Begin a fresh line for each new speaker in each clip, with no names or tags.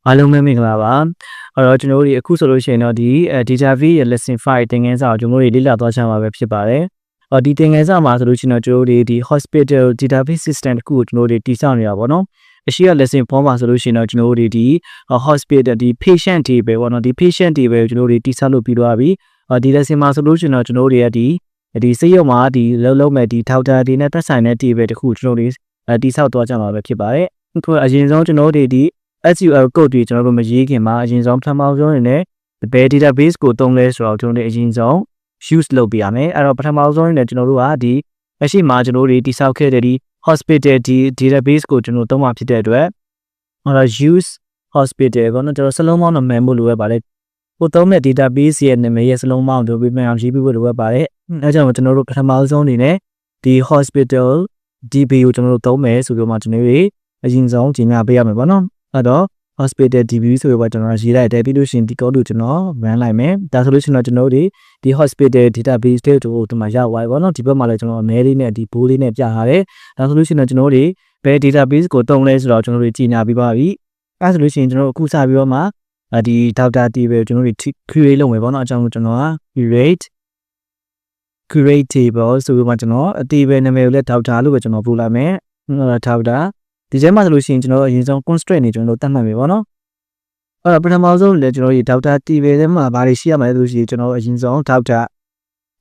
အားလုံးပဲမင်္ဂလာပါအဲ့တော့ကျွန်တော်တို့အခုဆိုလို့ရှိရင်တော့ဒီ database ရဲ့ lesson 5သင်ခန်းစာကိုကျွန်တော်တို့လေ့လာသွားကြမှာပဲဖြစ်ပါတယ်ဒီသင်ခန်းစာမှာဆိုလို့ရှိရင်တော့ကျွန်တော်တို့ဒီ hospital database system တခုကိုကျွန်တော်တို့တည်ဆောက်နေတာပေါ့နော်အရှိရ lesson 4မှာဆိုလို့ရှိရင်တော့ကျွန်တော်တို့ဒီ hospital ဒီ patient table ပေါ့နော်ဒီ patient table ကိုကျွန်တော်တို့တည်ဆောက်လို့ပြီးသွားပြီဒီ lesson မှာဆိုလို့ရှိရင်တော့ကျွန်တော်တို့ရဲ့ဒီစိတ်ရုံမှာဒီလုံးမဲ့ဒီ doctor တွေနဲ့သက်ဆိုင်တဲ့ table တခုကျွန်တော်တို့တည်ဆောက်သွားကြမှာပဲဖြစ်ပါတယ်အခုအရင်ဆုံးကျွန်တော်တို့ဒီSQL code တွေကျွန်တော်တို့မရေးခင်မှာအရင်ဆုံးပထမဆုံးနေနဲ့ဘယ် database ကိုသုံးလဲဆိုတော့ကျွန်တော်တို့အရင်ဆုံး use လုပ်ပြရမယ်အဲ့တော့ပထမဆုံးနေကျွန်တော်တို့ကဒီအရှိမှာကျွန်တော်တို့တိစောက်ခဲ့တဲ့ဒီ hospital database ကိုကျွန်တော်သုံးမှာဖြစ်တဲ့အတွက်ဟောတော့ use hospital ကိုကျွန်တော်စလုံးပေါင်းနာမည်မို့လိုရပါတယ်ကိုသုံးတဲ့ database ရဲ့နာမည်ရဲ့စလုံးပေါင်းတို့ပြမယ်အောင်ရေးပြဖို့လိုရပါတယ်အဲကြောင့်ကျွန်တော်တို့ပထမဆုံးနေနဲ့ဒီ hospital DB ကိုကျွန်တော်တို့သုံးမယ်ဆိုပြီးမှကျွန်တော်တို့အရင်ဆုံးကြီးညာပေးရမယ်ပေါ့နော်အဲ့တော့ hospital DB ဆိုပြီးတော့ကျွန်တော်ရေးလိုက်တယ်ပြီးလို့ရှိရင်ဒီ code ကိုကျွန်တော် run လိုက်မယ်ဒါဆိုလို့ရှိရင်တော့ကျွန်တော်တို့ဒီ hospital database တွေကိုဒီမှာရောက်သွားပြီပေါ့နော်ဒီဘက်မှာလည်းကျွန်တော်အမဲလေးနဲ့ဒီဘိုးလေးနဲ့ပြထားတယ်ဒါဆိုလို့ရှိရင်တော့ကျွန်တော်တို့ဘယ် database ကိုတုံးလဲဆိုတော့ကျွန်တော်တို့ကြီးညာပြီးပါပြီအဲ့ဆိုလို့ရှိရင်ကျွန်တော်အခုစပြီးတော့မှဒီ data table ကျွန်တော်တို့ create လုပ်မယ်ပေါ့နော်အကြောင်းကိုကျွန်တော်က create table ဆိုပြီးမှကျွန်တော်အ table နာမည်ကိုလည်း data လို့ပဲကျွန်တော်ပို့လိုက်မယ်dataဒီထဲမှာဆိုလို့ရှိရင်ကျွန်တော်အရင်ဆုံး constraint တွေကျွန်တော်တို့တတ်မှတ်မယ်ပေါ့နော်အဲ့တော့ပထမဆုံးလည်းကျွန်တော်ဒီ data table ထဲမှာဘာတွေရှိရမလဲဆိုလို့ရှိရင်ကျွန်တော်အရင်ဆုံး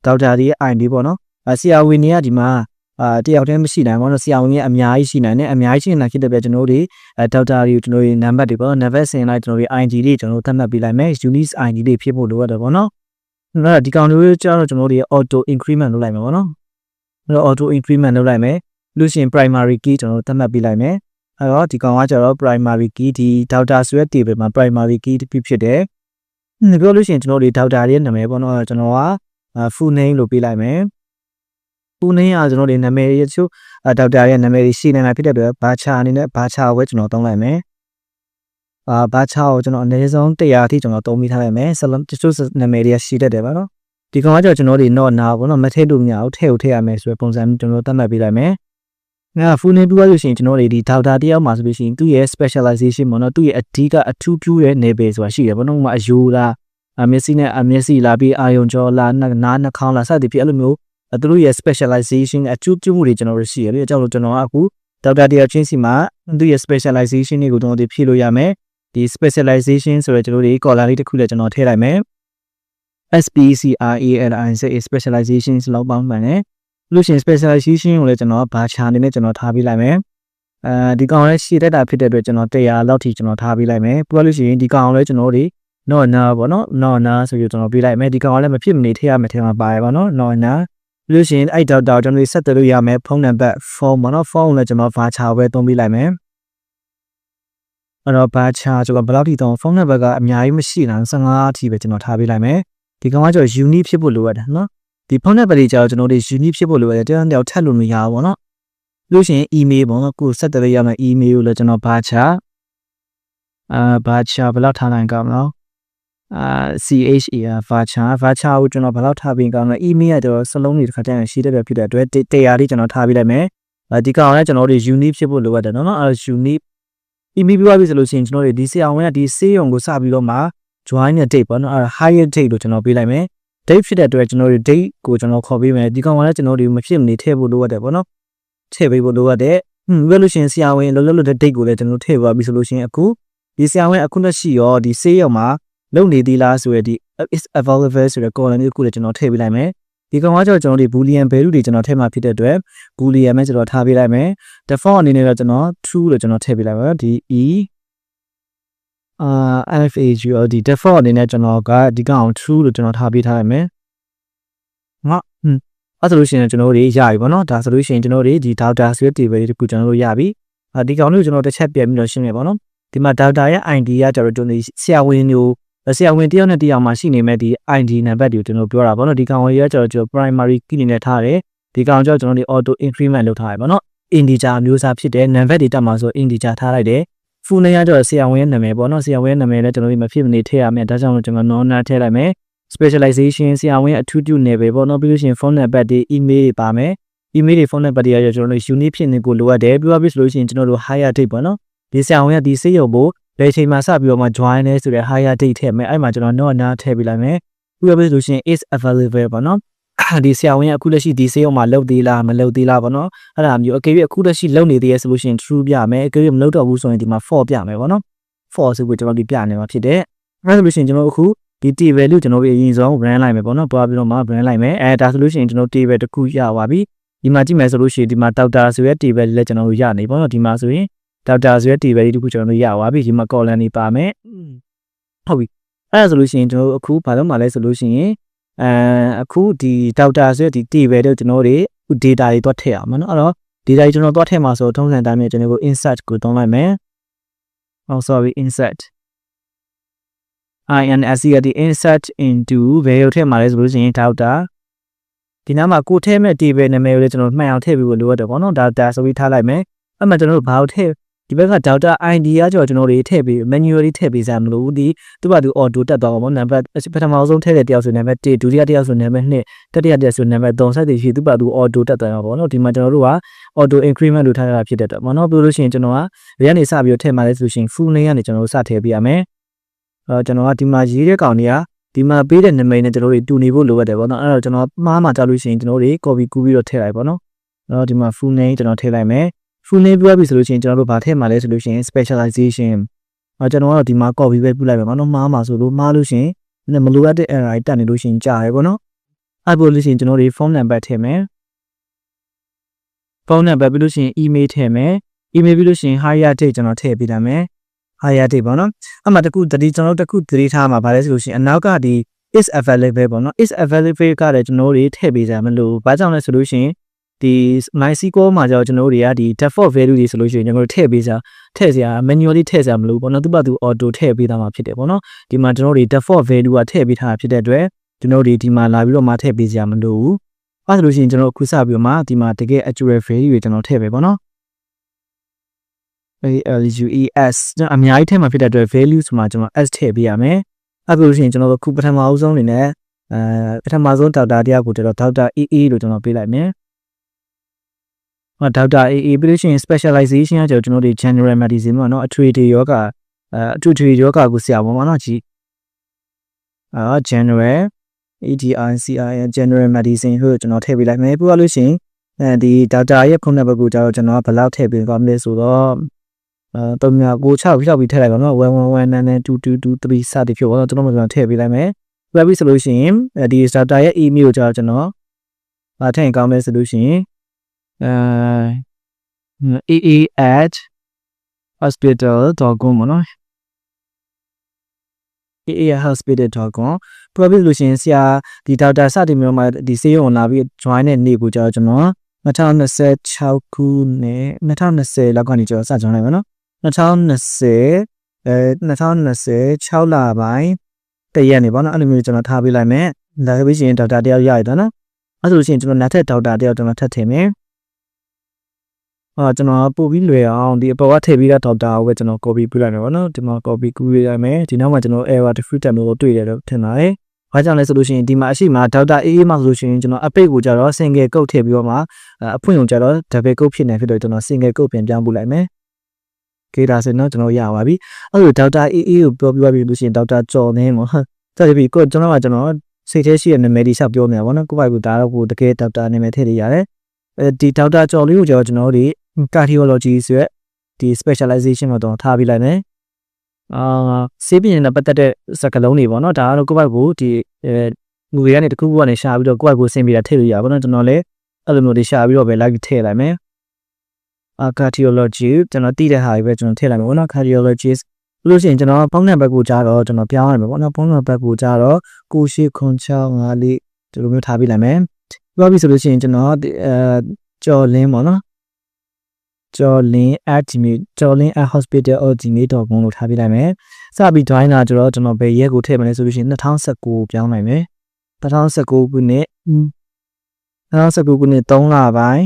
data ဒီ ID ပေါ့နော်ဆရာဝန်တွေကဒီမှာတယောက်တည်းမရှိနိုင်ဘူးเนาะဆရာဝန်ကြီးအများကြီးရှိနိုင်တယ်အများကြီးရှိနေတာဖြစ်တဲ့ပြကျွန်တော်တို့data တွေကိုကျွန်တော်တို့ number တွေပေါ့ number ဆင်လိုက်ကျွန်တော်တို့ ID တွေကျွန်တော်တို့သတ်မှတ်ပေးလိုက်မယ် unique ID တွေဖြစ်ဖို့လိုရတယ်ပေါ့နော်အဲ့တော့ဒီကောင်တွေကျတော့ကျွန်တော်တို့ auto increment လုပ်လိုက်မယ်ပေါ့နော်အဲ့တော့ auto increment လုပ်လိုက်မယ်လို့ရှိရင် primary key ကျွန်တော်တို့သတ်မှတ်ပေးလိုက်မယ်အဲ့တော့ဒီကောင်ကကျတော့ primary key ဒီ data ဆိုတဲ့ table မှာ primary key တစ်ခုဖြစ်တယ်ပြောလို့ရှိရင်ကျွန်တော်တို့ data ရဲ့နာမည်ပေါ့နော်ကျွန်တော်က full name လို့ပေးလိုက်မယ် full name ကကျွန်တော်တို့နာမည်ရဲ့ချို့ data ရဲ့နာမည်တွေရှိနေတာဖြစ်တဲ့အတွက် bacha အနေနဲ့ bacha ကိုပဲကျွန်တော်သုံးလိုက်မယ်bacha ကိုကျွန်တော်အနည်းဆုံး100အထိကျွန်တော်သုံးပြီးထားလိုက်မယ်တချို့နာမည်တွေကရှိတတ်တယ်ပါနော်ဒီကောင်ကကျတော့ကျွန်တော်တို့ not now ပေါ့နော်မထည့်လို့မရဘူးထည့်ရမယ်ဆိုတဲ့ပုံစံမျိုးကျွန်တော်သတ်မှတ်ပေးလိုက်မယ်full name ပြောလို့ရှိရင်ကျွန်တော်တို့ဒီ data တယောက်မှာဆိုလို့ရှိရင်သူ့ရဲ့ specialization ပေါ့နော်သူ့ရဲ့အဓိကအထူးပြုတဲ့ level ဆိုတာရှိတယ်ပေါ့နော်ဥပမာအယိုးလားမျက်စိနဲ့မျက်စိလားပြီးအာယုံကြောလားနားနှာခေါင်းလားစသဖြင့်အဲ့လိုမျိုးသူတို့ရဲ့ specialization အထူးပြုမှုတွေကျွန်တော်တို့ရှိရတယ်အကြောင်းလို့ကျွန်တော်ကအခု data တယောက်ချင်းစီမှာသူ့ရဲ့ specialization တွေကိုကျွန်တော်တို့ဖြည့်လို့ရမယ်ဒီ specialization ဆိုတော့ကျွန်တော်တို့ column လေးတစ်ခုလည်းကျွန်တော်ထည့်လိုက်မယ် SPECRALIZA specialization လောက်ပေါင်းမှန်တယ်လို့ရှိရင် specialization ကိုလည်းကျွန်တော်ဘာချာနေနဲ့ကျွန်တော်ထားပေးလိုက်မယ်ဒီကောင်လည်းရှည်တက်တာဖြစ်တဲ့အတွက်ကျွန်တော်100လောက်ထိကျွန်တော်ထားပေးလိုက်မယ်ပြောလို့ရှိရင်ဒီကောင်လည်းကျွန်တော်တို့ not now ပေါ့နော် not now ဆိုပြီးကျွန်တော်ပေးလိုက်မယ်ဒီကောင်လည်းမဖြစ်မနေထည့်ရမယ်ထည့်မှာပါရပါနော် not now လို့ရှိရင်အဲ့ data ကျွန်တော်ဆက်သွယ်လို့ရမယ်ဖုန်းနံပါတ် phone ပေါ့နော် phone လည်းကျွန်တော်ဘာချာပဲသုံးပေးလိုက်မယ်အဲ့တော့ဘာချာကျွန်တော်ဘယ်လောက်ထိသုံးဖုန်းနံပါတ်ကအများကြီးမရှိနိုင်15အထိပဲကျွန်တော်ထားပေးလိုက်မယ်ဒီကောင်ကကျွန်တော် unique ဖြစ်ဖို့လိုရတယ်နော်ဒီဖုန်းနံပါတ်တွေကျတော့ကျွန်တော်တို့ unique ဖြစ်ဖို့လိုရတယ်တယောက်တစ်ယောက်ထပ်လို့မရဘူးပေါ့နော်လို့ရှိရင် email ပေါ့နော်ကိုဆက်သွယ်ရမယ် email ကိုလည်းကျွန်တော်ဘာချာဘယ်လောက်ထားနိုင်ကောင်းမလဲCHA ဘာချာကိုကျွန်တော်ဘယ်လောက်ထားပြီးကောင်းလဲ email ကတော့စလုံးတွေတစ်ခါတည်းရှိတဲ့ပြဖြစ်တဲ့အတွက်100လေးကျွန်တော်ထားပြီးလိုက်မယ်ဒီကောင်လည်းကျွန်တော်တို့ unique ဖြစ်ဖို့လိုရတယ်နော်အဲ့ unique email ပြောပြဆိုလို့ရှိရင်ကျွန်တော်တို့ဒီဆရာဝန်ကဒီဆေးရုံကိုစပြီးတော့မှ join တဲ့ date ပေါ့နော်အဲ့ higher date လို့ကျွန်တော်ပေးလိုက်မယ် date ဖြစ်တဲ့အတွက်ကျွန်တော်တို့ date ကိုကျွန်တော်ခေါ်ပေးမယ်ဒီကောင်ကလည်းကျွန်တော်တို့မဖြစ်မနေထည့်ဖို့လိုရတယ်ပေါ့နော်ထည့်ပေးဖို့လိုရတယ်ပြောလို့ရှိရင်ဆရာဝန်လုံးတဲ့ date ကိုလည်းကျွန်တော်ထည့်ပါပြီဆိုလို့ရှိရင်အခုဒီဆရာဝန်အခုလက်ရှိရောဒီဆေးရုံမှာလုပ်နေသေးလားဆိုရယ်ဒီ is available ဆိုတဲ့ column လေးကိုလည်းကျွန်တော်ထည့်ပေးလိုက်မယ်ဒီကောင်ကကျွန်တော်တို့ boolean value တွေကျွန်တော်ထည့်မှာဖြစ်တဲ့အတွက် boolean ပဲကျွန်တော်ထားပေးလိုက်မယ် default အနေနဲ့တော့ကျွန်တော် true လို့ကျွန်တော်ထည့်ပေးလိုက်ပါဒီ FAGOD default အနေနဲ့ကျွန်တော်ကဒီကောင် true လို့ကျွန်တော်ထားပေးထားရမယ်အဲ့ဆိုလို့ရှိရင်ကျွန်တော်တို့ရပြီပေါ့နော်ဒါဆိုလို့ရှိရင်ကျွန်တော်တို့ဒီ data ဆိုတဲ့ table လေးတခုကျွန်တော်တို့ရပြီဒီကောင်လေးကိုကျွန်တော်တစ်ချက်ပြန်ပြီးတော့ရှင်းမယ်ပေါ့နော်ဒီမှာ data ရဲ့ ID ကကျတော့ကျွန်တော်ဆရာဝန်တယောက်နဲ့တယောက်မှာရှိနေမဲ့ဒီ ID နံပါတ်တွေကိုကျွန်တော်ပြောတာပေါ့နော်ဒီကောင်ကြီးကကျတော့ primary key အနေနဲ့ထားတယ်ဒီကောင်ကျတော့ကျွန်တော်တို့ auto increment လုပ်ထားရပေါ့နော် integer မျိုးစားဖြစ်တယ်နံပါတ်တွေတက်မှာဆို integer ထားလိုက်တယ် full name ကတော့ဆရာဝန်ရဲ့နာမည်ပေါ့နော်ဆရာဝန်ရဲ့နာမည်လည်းကျွန်တော်တို့မဖြစ်မနေထည့်ရမယ်ဒါကြောင့်ကျွန်တော် non ထည့်လိုက်မယ် specialization ဆရာဝန်ရဲ့အထူးပြုနေပဲပေါ့နော်ပြီးလို့ရှိရင် phone number တွေ email တွေပါမယ် email တွေ phone number တွေကကျွန်တော်တို့ unique ဖြစ်နေကိုလိုအပ်တယ်ပြောပြဆိုလို့ရှိရင်ကျွန်တော်တို့ higher date ပေါ့နော်ဒီဆရာဝန်ကဒီဆေးရုံကို ဘယ်ချိန်မှာစပြီးတော့မှ join လဲဆိုတဲ့ higher date ထည့်မယ်အဲ့မှာကျွန်တော် not နားထည့်ပေးလိုက်မယ်ပြီးတော့ဆိုရှင် is available ပေါ့နော်ဒီဆရာဝန်ကအခုလက်ရှိဒီဆေးရုံမှာလုပ်သေးလားမလုပ်သေးလားပေါ့နော်အဲ့ဒါမျိုးအကယ်၍အခုလက်ရှိလုပ်နေသေးရဲ့ဆိုလို့ရှိရင် true ပြမယ်အကယ်၍မလုပ်တော့ဘူးဆိုရင်ဒီမှာ false ပြမယ်ပေါ့နော် false ဆိုပြီးကျွန်တော်ဒီပြနေမှာဖြစ်တယ်အဲ့ဒါဆိုလို့ရှိရင်ကျွန်တော်အခုဒီ t value ကျွန်တော်အရင်ဆုံး brand လိုက်မယ်ပေါ့နော်ပွားပြီးတော့မှ brand လိုက်မယ်ဒါဆိုလို့ရှိရင်ကျွန်တော် table တစ်ခုရပါပြီဒီမှာကြည့်မယ်ဆိုလို့ရှိရင်ဒီမှာ doctor ဆိုရဲ table လည်းကျွန်တော်တို့ရနေပေါ့နော်ဒီမှာဆိုရင် doctor ဆိုရဲ table တစ်ခုကျွန်တော်တို့ရပါပြီဒီမှာ column တွေပါမယ်ဟုတ်ပြီအဲ့ဒါဆိုလို့ရှိရင်ကျွန်တော်အခုဘာလို့မှလဲဆိုလို့ရှိရင်အခုဒီ doctor ဆိုရဲဒီ table တို့ကျွန်တော်တို့ data တွေတွက်ထည့်အောင်နော်အဲ့တော့ data တွေကျွန်တော်တွက်ထည့်မှာဆိုထုံးစံတိုင်းမျိုးကျွန်တော်ကို insert ကိုတုံးလိုက်မယ် sorry insert insert into ဘယ်ရောက်ထည့်မှာလဲဆိုလို့ရှိရင် doctor ဒီနားမှာကိုထည့်မဲ့ table နာမည်ကိုလည်းကျွန်တော်မှန်အောင်ထည့်ပြီးလို့လိုရတယ်ပေါ့နော် data ဆိုပြီးထားလိုက်မယ်အဲ့မှာကျွန်တော်တို့ဘာလို့ထည့်ဒီဘက်က data ID ကကျွန်တော်တို့ထည့်ပြီး manually ထည့်ပေးစမ်းမလို့ဒီသူ့ဘာသူ auto တက်သွားပါဘောနံပါတ်ပထမဆုံးထည့်တဲ့တယောက်ဆိုနံပါတ်1ဒုတိယတယောက်ဆိုနံပါတ်2တတိယတယောက်ဆိုနံပါတ်3စသဖြင့်သူ့ဘာသူ auto တက်သွားပါဘောနော်ဒီမှာကျွန်တော်တို့က auto increment လို့ထားရတာဖြစ်တဲ့တော့မနော်ပြောလို့ရှိရင်ကျွန်တော်ကဘယ်ကနေစပြီးတော့ထည့်မှာလဲဆိုရှင် full name ကနေကျွန်တော်တို့စထည့်ပေးရမယ်ကျွန်တော်ကဒီမှာရေးတဲ့ကောင်တွေကဒီမှာပေးတဲ့နာမည်နဲ့ကျွန်တော်တို့တူနေဖို့လိုရတယ်ပေါ့နော်အဲ့တော့ကျွန်တော်မှားမှကြားလို့ရှိရင်ကျွန်တော်တို့ copy ကူးပြီးတော့ထည့်လိုက်ပေါ့နော်အဲ့တော့ဒီမှာ full name ကျွန်တော်ထည့်လိုက်မယ် full name ပြောပြီးဆိုလို့ရှိရင်ကျွန်တော်တို့ဗာထည့်မှာလဲဆိုလို့ရှိရင် specialization ကျွန်တော်ကတော့ဒီမှာ copy ပဲပြုလိုက်မယ်ပေါ့နော်မှားမှာဆိုလို့မှားလို့ရှိရင်မလိုအပ်တဲ့ error တက်နေလို့ရှိရင်ကြာရယ်ပေါ့နော်အဲ့ပို့လို့ရှိရင်ကျွန်တော်တို့ phone number ထည့်မယ် phone number ပြီးလို့ရှိရင် email ထည့်မယ် email ပြီးလို့ရှိရင် higher date ကျွန်တော်ထည့်ပေးထားမယ် higher date ပေါ့နော်အဲ့မှာတခုတတိကျွန်တော်တို့တခုသတိထားမှာဗာလဲဆိုလို့ရှိရင်အနောက်ကဒီ is available ပေါ့နော် is available ကလည်းကျွန်တော်တို့ထည့်ပေးကြမလို့ဘာကြောင့်လဲဆိုလို့ရှိရင်ဒီ MySQL မှာကြောကျွန်တော်တို့တွေကဒီ default value တွေဆိုလို့ရှိရင်ကျွန်တော်တို့ထည့်ပေးစရာ manually ထည့်စရာမလိုပေါ့နော်သူ့ဘာသူ auto ထည့်ပေးသားမှာဖြစ်တယ်ပေါ့နော်ဒီမှာကျွန်တော်တို့ default value ကထည့်ပေးထားတာဖြစ်တဲ့အတွက်ကျွန်တော်တို့ဒီမှာလာပြီးတော့မှထည့်ပေးစရာမလိုဘူးအဲ့ဒါဆိုလို့ရှိရင်ကျွန်တော်အခုစပြီးတော့မှဒီမှာတကယ် actual value တွေကျွန်တော်ထည့်ပေးပေါ့နော် values အများကြီးထည့်မှာဖြစ်တဲ့အတွက် value ဆိုမှကျွန်တော် s ထည့်ပေးရမယ်အဲ့ဒါဆိုလို့ရှိရင်ကျွန်တော်တို့ခုပထမအဆုံးအနေနဲ့ပထမဆုံး data တရားကိုတော့ data AA လို့ကျွန်တော်ပေးလိုက်မယ်Dr. AA ပြီးလို့ရှိရင် specialization ကကျွန်တော်တို့ general medicine ပေါ့နော်အထွေထွေယောဂအထွေထွေယောဂကိုဆရာပေါ့နော်ကြည့်general ADICIN general medicine ကိုကျွန်တော်ထည့်ပေးလိုက်မယ်ပြီးတော့လို့ရှိရင်ဒီ data ရဲ့ခုနဘက်ကိုကျွန်တော်ဘယ်လောက်ထည့်ပေးကောင်းလဲဆိုတော့3996ဖြောက်ပြီးထည့်လိုက်ပါနော်1111922223စသည်ဖြစ်ပေါ့နော်ကျွန်တော်ထည့်ပေးလိုက်မယ်ပြီးပြီဆိုလို့ရှိရင်ဒီ data ရဲ့ email ကိုကျွန်တော်ထည့်ရင်ကောင်းလဲဆိုလို့ရှိရင်aa@hospital.com နော် aa@hospital.com ပြပြီးလို့ရှိရင်ဆရာဒီ data စတင်ပြီးတော့မှဒီဆေးရုံလာပြီး join တဲ့နေ့ကိုကျွန်တော်2026ခုနှစ်2020လောက်ကနေကျွန်တော်စ join လိုက်ပါနော်2020 6လပိုင်းတရက်နေပေါ့နော်အဲ့လိုမျိုးကျွန်တော်ထားပေးလိုက်မယ်ဒါပြီးရှင် data တယောက်ရရတာနော်အဲ့ဆိုလို့ရှိရင်ကျွန်တော်နောက်ထပ် data တယောက်ကျွန်တော်ထပ်ထည့်မယ်ကျွန်တော်ပို့ပြီးလွယ်အောင်ဒီအပေါ်ကထည့်ပြီးတဲ့ data ကိုပဲကျွန်တော် copy ပြလိုက်မယ်ပေါ့နော်ဒီမှာ copy ကူးရရမယ်ဒီနောက်မှာကျွန်တော် error different တက်လို့တွေ့တယ်လို့ထင်ပါတယ်။ဘာကြောင့်လဲဆိုလို့ရှိရင်ဒီမှာအရှိမ data AA မှာဆိုလို့ရှိရင်ကျွန်တော် update ကိုကြတော့ single code ထည့်ပြီးတော့မှအဖွင့်ကိုကြတော့ double code ဖြစ်နေဖြစ်တော့ကျွန်တော် single code ပြန်ပြောင်းပို့လိုက်မယ်။ Okay ဒါဆိုတော့ကျွန်တော်ရပါပြီ။အဲ့လို data AA ကိုပြောပြလို့ရှိရင် data ကြော်နေမှာ။ဆက်ပြီးကိုကျွန်တော်စိတ်ထဲရှိတဲ့နာမည်တွေဆက်ပြောနေတာပေါ့နော်။ကိုယ့်ဘက်ဒါတော့ကိုတကယ် data နာမည်ထည့်ရရတယ်။ဒီ data ကြော်လေးကိုကျွန်တော်တို့ cardiology ဆိုရက်ဒီ specialization ကိုတော့ထားပြီးလိုက်မယ်ဆေးပညာနဲ့ပတ်သက်တဲ့စကားလုံးတွေပေါ့နော်ဒါကတော့ကိုယ့်ဘက်ကိုဒီငွေကနေတစ်ခုခုကနေရှာပြီးတော့ကိုယ့်ဘက်ကိုဆင်ပြီးတာထည့်လို့ရပါတော့ကျွန်တော်လည်းအဲ့လိုမျိုးတွေရှာပြီးတော့ပဲလိုက်ထည့်လိုက်မယ်cardiology ကျွန်တော်တည်တဲ့ဟာတွေပဲကျွန်တော်ထည့်လိုက်မယ်ပေါ့နော် cardiologist လို့ရှိရင်ကျွန်တော်ဖုန်းနံပါတ်ကိုကြားတော့ကျွန်တော်ပြောင်းရမယ်ပေါ့နော်ဖုန်းနံပါတ်ကိုကြားတော့980654ဒီလိုမျိုးထားပြီးလိုက်မယ်ပြောပြီးဆိုလို့ရှိရင်ကျွန်တော်ကျော်လင်းပေါ့နော်ကျော်လင်း @hospital.gmail.com လို့ထားပြလိုက်မယ်စပြီး join လာကြတော့ကျွန်တော်ဘယ်ရက်ကိုထည့်မလဲဆိုလို့ရှိရင်2019ပြောင်းလိုက်မယ်2019ခုနှစ်3လပိုင်း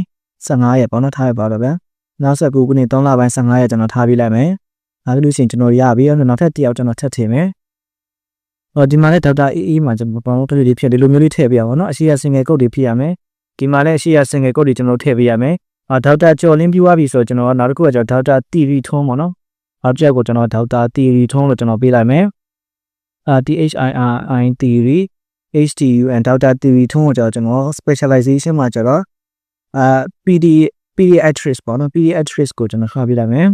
15ရက်ပေါ့နော်ထားရပါတော့ဗျာ2019ခုနှစ်3လပိုင်း15ရက်ကျွန်တော်ထားပြလိုက်မယ်နောက်ပြီးလို့ရှိရင်ကျွန်တော်ရပြီနောက်ထပ်တစ်ယောက်ကျွန်တော်ထပ်ထည့်မယ်ဒီမှာလည်း data AA မှာကျွန်တော်ပေါင်းထည့်ဖြစ်ဒီလိုမျိုးလေးထည့်ပြရအောင်နော်အရှိရ single code တွေဖြစ်ရမယ်ဒီမှာလည်းအရှိရ single code တွေကျွန်တော်ထည့်ပြရမယ်ဒေါက်တာကျော်လင်းပြသွားပြီဆိုတော့ကျွန်တော်နောက်တစ်ခုကဒေါက်တာတီရီထွန်းပေါ့နော် object ကိုကျွန်တော် data theory ထုံးလို့ကျွန်တော်ပေးလိုက်မယ်THIRI theory HTUN data theory ထုံးကိုကျွန်တော် specialization မှာကျတော့ pediatrics ပေါ့နော် pediatrics ကိုကျွန်တော်ခါပြလိုက်မယ်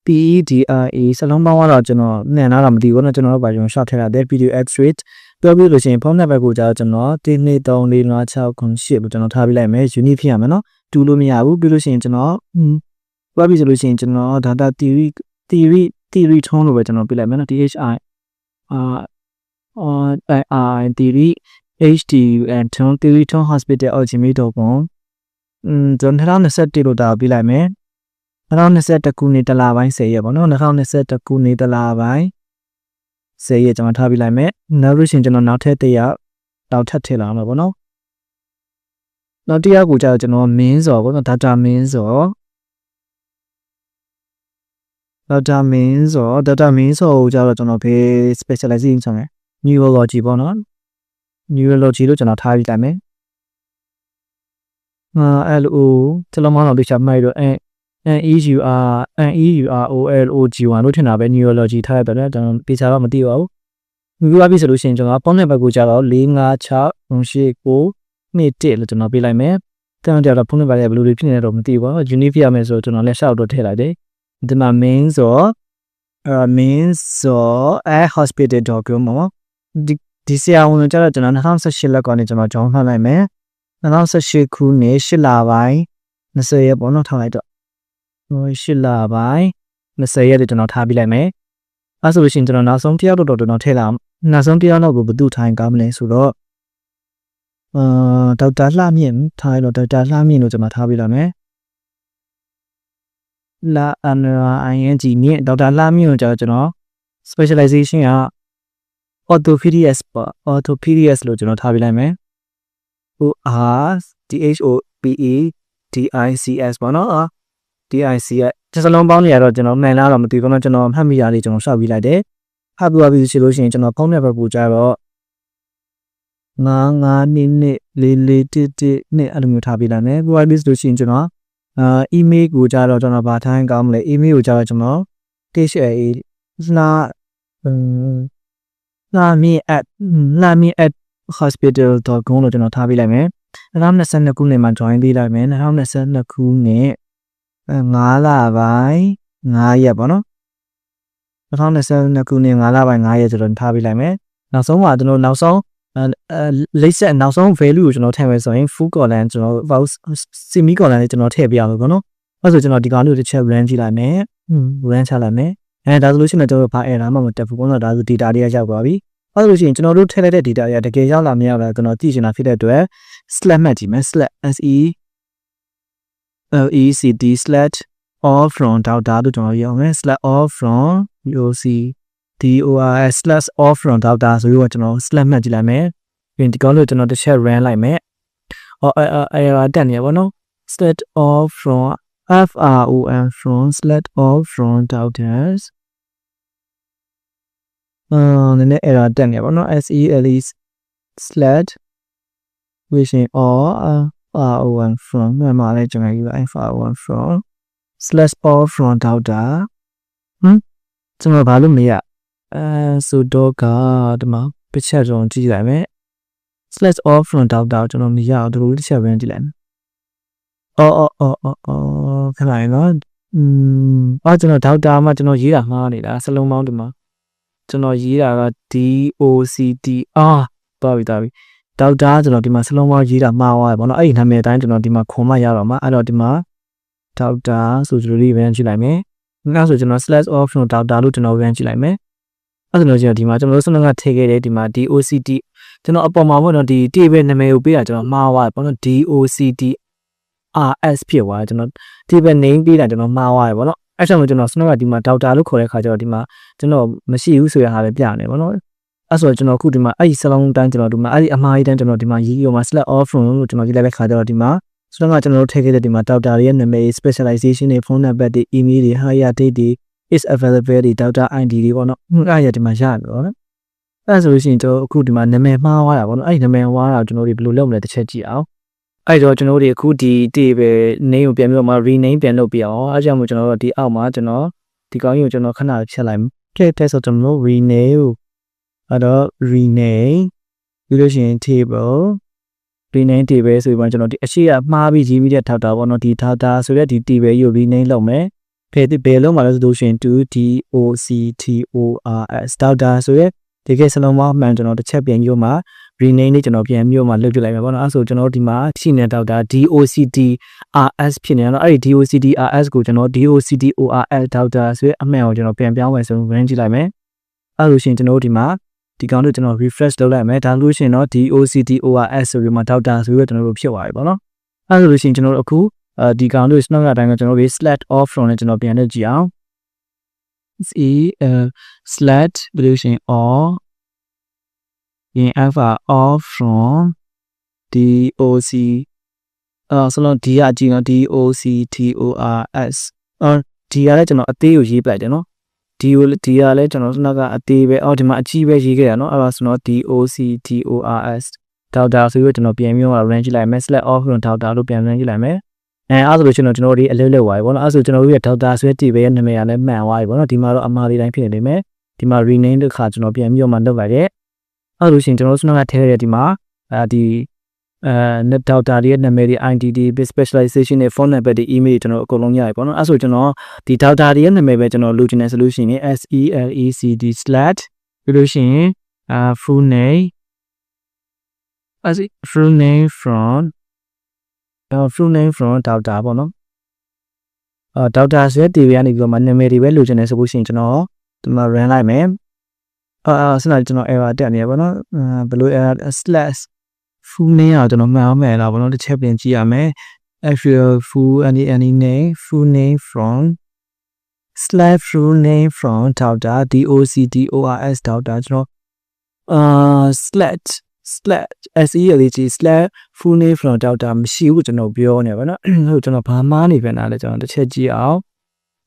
PEDRA စလုံးပေါင်းကတော့ကျွန်တော်နည်းနာတော့မသိဘူးเนาะကျွန်တော်တို့ဘာကျွန်တော်ရှော့ထည့်ရတယ် pediatrics ပြောပြလို့ရှိရင်ဖုန်းနံပါတ်ကိုကြာကျွန်တော်1 2 3 4 5 6 9 10ကိုကျွန်တော်ထားပြလိုက်မယ် unit ဖြစ်ရမယ်เนาะတူလို့မရဘူးပြီးလို့ရှိရင်ကျွန်တော်ပြောပြဆိုလို့ရှိရင်ကျွန်တော် data theory ထုံးလို့ပဲကျွန်တော်ပြလိုက်မယ်เนาะ THI theory HTUN ထုံး theory ထုံး hospital gmail.com ကျွန်တော်2021လို့တာပြလိုက်မယ်2021ခုနှစ်တလပိုင်း10ရက်ပေါ့နော်2021ခုနှစ်တလပိုင်း10ရက်ကျွန်တော်ထားပြလိုက်မယ်နောက်လို့ရှိရင်ကျွန်တော်နောက်ထပ်တစ်ယောက်တောက်ထပ်ထည့်လာမှာပေါ့နော်နောက်တစ်ယောက်ကိုကြာကျွန်တော်မင်းစော်ပေါ့နော် data မင်းစော်ကိုကြာတော့ကျွန်တော်ဖေး specialization ဆောင်ရ neurology ပေါ့နော် neurology လို့ကျွန်တော်ထားပြလိုက်မယ်LO ကျွန်တော်မှတော့တခြားမှိုက်တော့NEUROLOG1 လို့ထင်တာပဲ neurology ထားရတယ်ကျွန်တော်ပြေချာတော့မသိပါဘူးပြီးပါပြီဆိုလို့ရှိရင်ကျွန်တော်ဖုန်းနံပါတ်ကိုကြာတော့456 389 21လို့ကျွန်တော်ပေးလိုက်မယ်ကျွန်တော်ကြာတော့ဖုန်းနံပါတ်ရဲ့ဘယ်လိုဖြစ်နေလဲတော့မသိဘူးပေါ့ unit ပြရမယ်ဆိုတော့ကျွန်တော်လက်ရှောက်တော့ထည့်လိုက်တယ်ဒီမှာ main ဆိုhospital.com ပေါ့ဒီဆရာဝန်ကြာတော့ကျွန်တော်2018လက်ကနေကျွန်တော်ကြောင်းထားလိုက်မယ်2018ခုနှစ်8လပိုင်း20ရက်ပေါ့နော်ထားလိုက်တော့8လပိုင်း20ရက်ကျွန်တော်ထားပြလိုက်မယ်အဲဆိုလို့ရှိရင်ကျွန်တော်နောက်ဆုံးတစ်ယောက်တော့ကျွန်တော်ထည့်လာနောက်ဆုံးတစ်ယောက်တော့ကိုဘယ်သူထိုင်ကောင်းမလဲဆိုတော့ဒေါက်တာလှမြင့်ထားလို့ဒေါက်တာလှမြင့်လို့ကျွန်တော်ထားပြလိုက်မယ်လာING မြင့်ဒေါက်တာလှမြင့်ကိုကျွန်တော် specialization က orthopedics ပေါ့ orthopedics လို့ကျွန်တော်ထားပြလိုက်မယ် ORTHOPEDICS ပေါ့နော်DIC ရဲ့စလုံးပေါင်းနေရတော့ကျွန်တော်မှန်လားတော့မသိဘူးเนาะကျွန်တော်မှတ်မိရလေးကျွန်တော်ရှောက်ပြီးလိုက်တယ်ဖတ်ပြီးပြီဆိုလို့ရှိရင်ကျွန်တော်ဖုန်းနံပါတ်ကိုကြာတော့99နှစ်4411နှစ်အဲ့လိုမျိုးထားပြလိုက်မယ်ပြီးပြီဆိုလို့ရှိရင်ကျွန်တော်email ကိုကြာတော့ကျွန်တော်ဗာထိုင်းကောင်းမလဲ email ကိုကြာတော့ကျွန်တော် lami@hospital.com လို့ကျွန်တော်ထားပြလိုက်မယ်2022ခုနှစ်မှာ join ပေးလိုက်မယ်2022ခုနှစ်5လပိုင်း5ရက်ပေါ့နော်2022ခုနှစ်5လပိုင်း5ရက်ကျွန်တော်ထားပေးလိုက်မယ်နောက်ဆုံးမှာကျွန်တော်နောက်ဆုံးလိပ်ဆက်နောက်ဆုံး value ကိုကျွန်တော်ထည့်မယ်ဆိုရင် full column ကျွန်တော် semi column လေးကျွန်တော်ထည့်ပြရမယ်ပေါ့နော်အဲ့ဆိုကျွန်တော်ဒီကောင်လေးကိုတစ်ချက် run ကြည့်လိုက်မယ်run ချလိုက်မယ်ဒါဆိုလို့ရှိရင်ကျွန်တော်ဘာ error မှမတက်ဘူးပေါ့နော်ဒါဆို data တွေကရောက်သွားပြီအဲ့ဆိုလို့ရှိရင်ကျွန်တော်တို့ထည့်လိုက်တဲ့ data တွေကတကယ်ရောက်လာမရောက်လာကျွန်တော်ကြည့်ချင်တာဖြစ်တဲ့အတွက် slash မှတ်ကြည့်မယ် slash SELECT all from data လို့ကျွန်တော်ရေးအောင်မယ် slash all from DORS slash all from data ဆိုပြီးတော့ကျွန်တော် slash မှတ်ကြည့်လိုက်မယ်ပြီးရင်ဒီကောင်လို့ကျွန်တော်တစ်ချက် run လိုက်မယ်error တက်နေရပါတော့ slash all from from slash all from data နည်းနည်း error တက်နေရပါတော့ SELE slash wishing all FR1 from မြန်မာလည်းကျွန်တော်ရေးပါ FR1 from slash all from data ကျွန်တော်ဘာလို့မရဆိုတော့ကဒီမှာတစ်ချက်ကျွန်တော်ကြည့်လိုက်မယ် slash all from data ကျွန်တော်မရအောင်ဒီလိုတစ်ချက်ပဲကြည့်လိုက်မယ်ခဏလေးနော်ကျွန်တော် data မှာကျွန်တော်ရေးတာမှားနေတာစလုံးပေါင်းဒီမှာကျွန်တော်ရေးတာက DOCT သွားပြီဒေါက်တာကျွန်တော်ဒီမှာစလုံးပေါင်းရေးတာမှားသွားတယ်ဗောနော်အဲ့ဒီနာမည်အတိုင်းကျွန်တော်ဒီမှာခွန်မရတော့မှာအဲ့တော့ဒီမှာဒေါက်တာဆိုကြလို့ပဲကြည့်လိုက်မယ်နောက်ဆိုကျွန်တော် slash off ဆိုဒေါက်တာလို့ကျွန်တော်ပြန်ကြည့်လိုက်မယ်အဲ့ဒါလို့ကျွန်တော်ဒီမှာကျွန်တော်တို့စနကထည့်ခဲ့တယ်ဒီမှာ DOCT ကျွန်တော်အပေါ်မှာဗောနော်ဒီ table နာမည်ကိုပေးတာကျွန်တော်မှားသွားတယ်ဗောနော် DOCT RS ဖြစ်သွားတယ်ကျွန်တော် table name ပေးတာကျွန်တော်မှားသွားတယ်ဗောနော်အဲ့ကြောင့်ကျွန်တော်စနကဒီမှာဒေါက်တာလို့ခေါ်တဲ့ခါကျတော့ဒီမှာကျွန်တော်မရှိဘူးဆိုရတာပဲပြနေဗောနော်အဲ့ဆိုကျွန်တော်ခုဒီမှာအဲ့ဒီစလုံးတိုင်းကျွန်တော်ဒီမှာအဲ့ဒီအမှားကြီးတိုင်းကျွန်တော်ဒီမှာရေးပြီးတော့မှ select all from လို့ကျွန်တော်ရေးလိုက်တဲ့ခါကျတော့ဒီမှာဆိုတော့ကျွန်တော်တို့ထည့်ခဲ့တဲ့ဒီမှာ data ရဲ့နာမည် specialization တွေ phone number တွေ email တွေ hire date တွေ is available တွေ data ID တွေပေါ့နော်အဲ့ရဒီမှာရတယ်ပေါ့နော်အဲ့ဆိုလို့ရှိရင်ကျွန်တော်အခုဒီမှာနာမည်မှားသွားတာပေါ့နော်အဲ့ဒီနာမည်မှားတာကျွန်တော်တို့ဘယ်လိုလုပ်မလဲတစ်ချက်ကြည့်အောင်အဲ့တော့ကျွန်တော်တို့အခုဒီ table name ကိုပြန်ပြီးတော့မှ rename ပြန်လုပ်ပြအောင်အဲ့ကြောင့်မို့ကျွန်တော်တို့ဒီအောက်မှာကျွန်တော် ဒီကောင်းကြီးကိုကျွန်တော်ခဏဖြတ်လိုက်တဲ့ဆိုကျွန်တော် rename အဲ့တော့ rename ပြီးလို့ရှိရင် table rename table ဆိုပြီးမှကျွန်တော်ဒီအရှိကမှားပြီးရေးပြီးတဲ့ထောက်တာပေါ့နော်ဒီထောက်တာဆိုတဲ့ဒီ table ကို rename လုပ်မယ်ဘယ်လုံးမှာလဲဆိုလို့ရှိရင် doctors ထောက်တာဆိုရဲဒီကိစ္စလုံးမှာမှန်ကျွန်တော်တစ်ချက်ပြန်မျိုးမှာ rename လေးကျွန်တော်ပြန်မျိုးမှာလုပ်ပြလိုက်မယ်ပေါ့နော်အဲ့ဆိုကျွန်တော်ဒီမှာရှိနေထောက်တာ doctors ဖြစ်နေတော့အဲ့ဒီ doctors ကိုကျွန်တော် doctors ထောက်တာဆိုရဲအမှန်ကိုကျွန်တော်ပြန်ပြောင်းမယ်ဆိုရင် run ကြည့်လိုက်မယ်အဲ့လိုရှင်ကျွန်တော်ဒီမှာဒီကောင်တို့ကျွန်တော် refresh လုပ်လိုက်မယ်ဒါလို့ရှိရင်တော့ doctors ဆိုပြီးမှထောက်တာဆိုပြီးတော့ကျွန်တော်တို့ဖြစ်သွားပြီပေါ့နော်အဲ့လိုရှင်ကျွန်တော်တို့အခုဒီကောင်တို့ snap အတိုင်းကကျွန်တော်တို့ select off from နဲ့ကျွန်တော်ပြန်လက်ကြည့်အောင် select ဘယ်လိုရှင် all in alpha off from doc ဆိုတော့ d ကကြည့်နော် doctors d ကလည်းကျွန်တော်အသေးကိုရေးပလိုက်တယ်နော်D ကလည်းကျွန်တော်စနကအသေးပဲဒီမှာအကြီးပဲရေးခဲ့ရနော်အဲ့ဒါဆိုတော့ doctors ထောက်တာဆိုပြီးတော့ကျွန်တော်ပြန်ပြီးတော့ range ကြည့်လိုက်မယ် select off လို့ထောက်တာလို့ပြန် range ကြည့်လိုက်မယ်အဲ့ဆိုလို့ကျွန်တော်ဒီအလုပ်လုပ်သွားပြီပေါ့နော်အဲ့ဆိုကျွန်တော်တို့ရဲ့ထောက်တာဆိုတဲ့ table ရဲ့နာမည်ကလည်းမှန်သွားပြီပေါ့နော်ဒီမှာတော့အမှားလေးတိုင်းဖြစ်နေလိမ့်မယ်ဒီမှာ rename တဲ့ခါကျွန်တော်ပြန်ပြီးတော့မှလုပ်လိုက်တယ်အဲ့လိုရှင်ကျွန်တော်စနကထည့်ရတဲ့ဒီမှာဒီnet data ရဲ့နာမည်တွေ IDD bit specialization နဲ့ phone number တွေ email ကျွန်တော်အကုန်လုံးရပြီပေါ့နော်အဲ့ဆိုကျွန်တော်ဒီ data ရဲ့နာမည်ပဲကျွန်တော်လိုချင်တဲ့ solution နဲ့ select ပြီးလို့ရှိရင်full name full name from data ပေါ့နော်data ဆိုတဲ့ table ကနေပြီးတော့နာမည်တွေပဲလိုချင်တယ်ဆိုလို့ရှိရင်ကျွန်တော်ဒီမှာ run လိုက်မယ်စနကျွန်တော် error တက်နေရပါတော့ဘယ်လို error slash full name อ่ะကျွန်တော်မှန်အောင်မယ်လားဘောနော်တစ်ချက်ပြင်ကြည့်ရမယ် actual full any name full name from slash full name from data doctors data ကျွန်တော်slash slash full name from data မရှိဘူးကျွန်တော်ပြောနေပါနော်ဟုတ်ကျွန်တော်ဘာမှနေပြန်တာလဲကျွန်တော်တစ်ချက်ကြည့်အောင်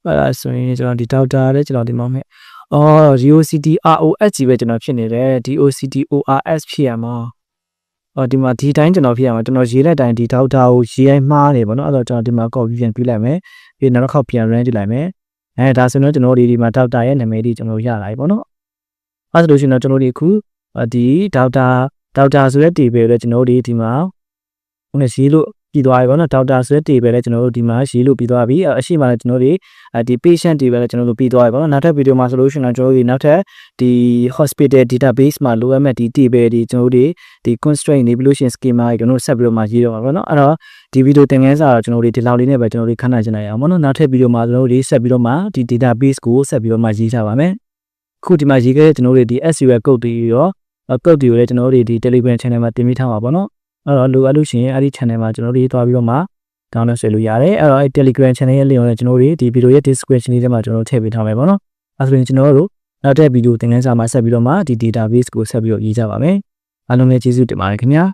အဲ့ဒါဆိုရင်ကျွန်တော်ဒီ data လဲကျွန်တော်ဒီမှာမဲ့doctors ကြီးပဲကျွန်တော်ဖြစ်နေတယ် doctors ဖြစ်ရမှာဒီမှာဒီတိုင်းကျွန်တော်ဖြစ်ရမှာကျွန်တော်ရေးလိုက်တိုင်းဒီထောက်တာကိုရေးတိုင်းမှားနေပါတော့အဲ့တော့ကျွန်တော်ဒီမှာ copy ပြန်ပြလိုက်မယ်ပြီးနောက်တစ်ခေါက်ပြန် run ကြည့်လိုက်မယ်ဒါဆိုတော့ကျွန်တော်ဒီမှာထောက်တာရဲ့နာမည်ဒီကျွန်တော်ရလာပြီပေါ့နော်အဲ့ဒါဆိုလို့ရှိရင်တော့ကျွန်တော်ဒီအခုဒီထောက်တာဆိုတဲ့ table လည်းကျွန်တော်ဒီမှာရေးလို့ပြီးသွားပြီပေါ့နော်ထောက်တာဆိုတဲ့ table လည်းကျွန်တော်တို့ဒီမှာရေးလို့ပြီးသွားပြီအရှိမလည်းကျွန်တော်ဒီpatient table လည်းကျွန်တော်တို့ပြီးသွားပြီပေါ့နော်နောက်ထပ် video မှာဆိုလို့ရှိရင်ကျွန်တော်တို့နောက်ထပ်ဒီ hospital database မှာလိုအပ်မဲ့ဒီ table ဒီကျွန်တော်တို့ဒီ constraint တွေပြီးလို့ရှိရင် schema တွေကျွန်တော်တို့ဆက်ပြီးတော့မှရေးတော့မှာပေါ့နော်အဲ့တော့ဒီ video သင်ခန်းစာတော့ကျွန်တော်တို့ဒီလောက်လေးနဲ့ပဲကျွန်တော်တို့ခဏကျင်လိုက်အောင်ပေါ့နော်နောက်ထပ် video မှာကျွန်တော်တို့ဆက်ပြီးတော့မှဒီ database ကိုဆက်ပြီးတော့မှရေးထားပါမယ်ခုဒီမှာရေးခဲ့တဲ့ကျွန်တော်တို့ဒီ SQL code တွေရော code တွေကိုလည်းကျွန်တော်တို့ဒီ Telegram channel မှာတင်ပေးထားပါပေါ့နော်အဲ့တော့လိုအပ်လို့ရှိရင်အဲ့ဒီ channel မှာကျွန်တော်တို့သွားပြီးတော့မှ download ဆွဲလို့ရတယ်အဲ့တော့အဲ့ Telegram channel ရဲ့ link ကိုလည်းကျွန်တော်တို့ဒီ video ရဲ့ description လေးထဲမှာကျွန်တော်တို့ထည့်ပေးထားမယ်ပေါ့နော်အဲ့ဆိုရင်ကျွန်တော်တို့နောက်တဲ့ video သင်ခန်းစာမှာဆက်ပြီးတော့မှဒီ database ကိုဆက်ပြီးတော့ရေးကြပါမယ်အားလုံးလည်းကျေးဇူးတင်ပါတယ်ခင်ဗျာ